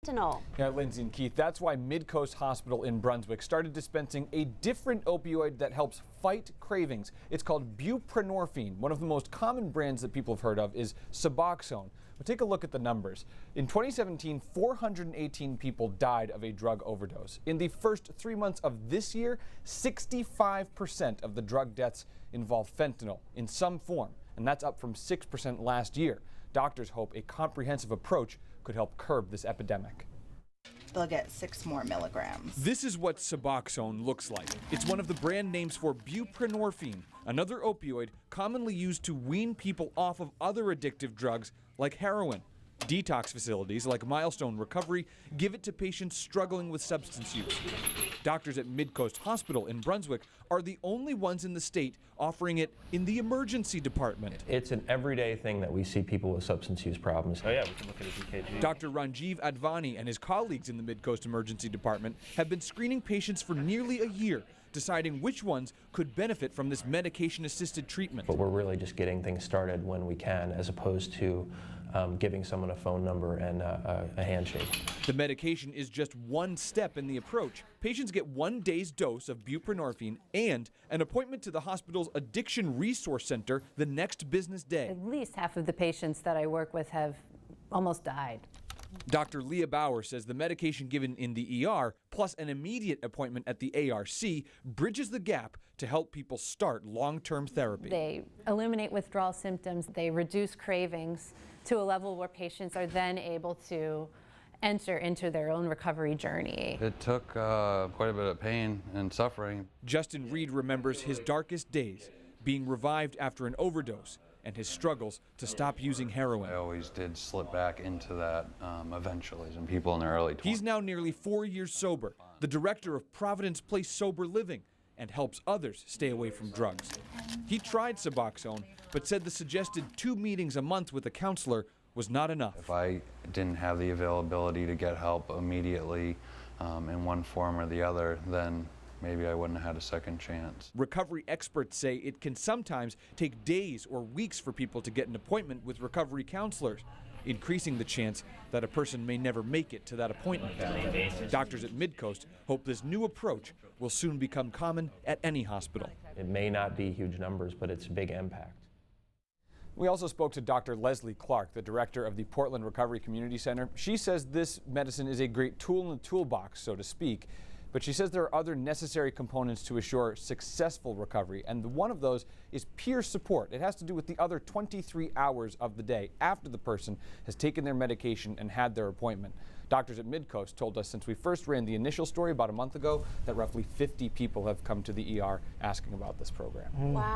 fentanyl. Yeah, Lindsay and Keith, that's why Mid-Coast Hospital in Brunswick started dispensing a different opioid that helps fight cravings. It's called buprenorphine. One of the most common brands that people have heard of is suboxone. But take a look at the numbers. In 2017, 418 people died of a drug overdose. In the first 3 months of this year, 65% of the drug deaths involve fentanyl in some form, and that's up from 6% last year. Doctors hope a comprehensive approach could help curb this epidemic. They'll get 6 more milligrams. This is what suboxone looks like. It's one of the brand names for buprenorphine, another opioid commonly used to wean people off of other addictive drugs like heroin. Detox facilities like Milestone Recovery give it to patients struggling with substance use. Doctors at Mid-Coast Hospital in Brunswick are the only ones in the state offering it in the emergency department. It's an everyday thing that we see people with substance use problems. Oh yeah, we can look at his EKG. Dr. Ranjiv Advani and his colleagues in the Mid-Coast Emergency Department have been screening patients for nearly a year, deciding which ones could benefit from this medication-assisted treatment. But we're really just getting things started when we can, as opposed to giving someone a phone number and a handshake. The medication is just one step in the approach. Patients get 1 day's dose of buprenorphine and an appointment to the hospital's Addiction Resource Center the next business day. At least half of the patients that I work with have almost died. Dr. Leah Bauer says the medication given in the ER plus an immediate appointment at the ARC bridges the gap to help people start long-term therapy. They eliminate withdrawal symptoms, they reduce cravings to a level where patients are then able to enter into their own recovery journey. It took quite a bit of pain and suffering. Justin Reed remembers his darkest days, being revived after an overdose, and his struggles to stop using heroin. I always did slip back into that eventually, and people in their early 20s. He's now nearly 4 years sober, the director of Providence Place Sober Living, and helps others stay away from drugs. He tried Suboxone, but said the suggested 2 meetings a month with a counselor was not enough. If I didn't have the availability to get help immediately in one form or the other, then maybe I wouldn't have had a second chance. Recovery experts say it can sometimes take days or weeks for people to get an appointment with recovery counselors, increasing the chance that a person may never make it to that appointment. Doctors at Mid-Coast hope this new approach will soon become common at any hospital. It may not be huge numbers, but it's a big impact. We also spoke to Dr. Leslie Clark, the director of the Portland Recovery Community Center. She says this medicine is a great tool in the toolbox, so to speak, but she says there are other necessary components to assure successful recovery, and one of those is peer support. It has to do with the other 23 hours of the day after the person has taken their medication and had their appointment. Doctors at Mid-Coast told us since we first ran the initial story about a month ago that roughly 50 people have come to the ER asking about this program. Wow.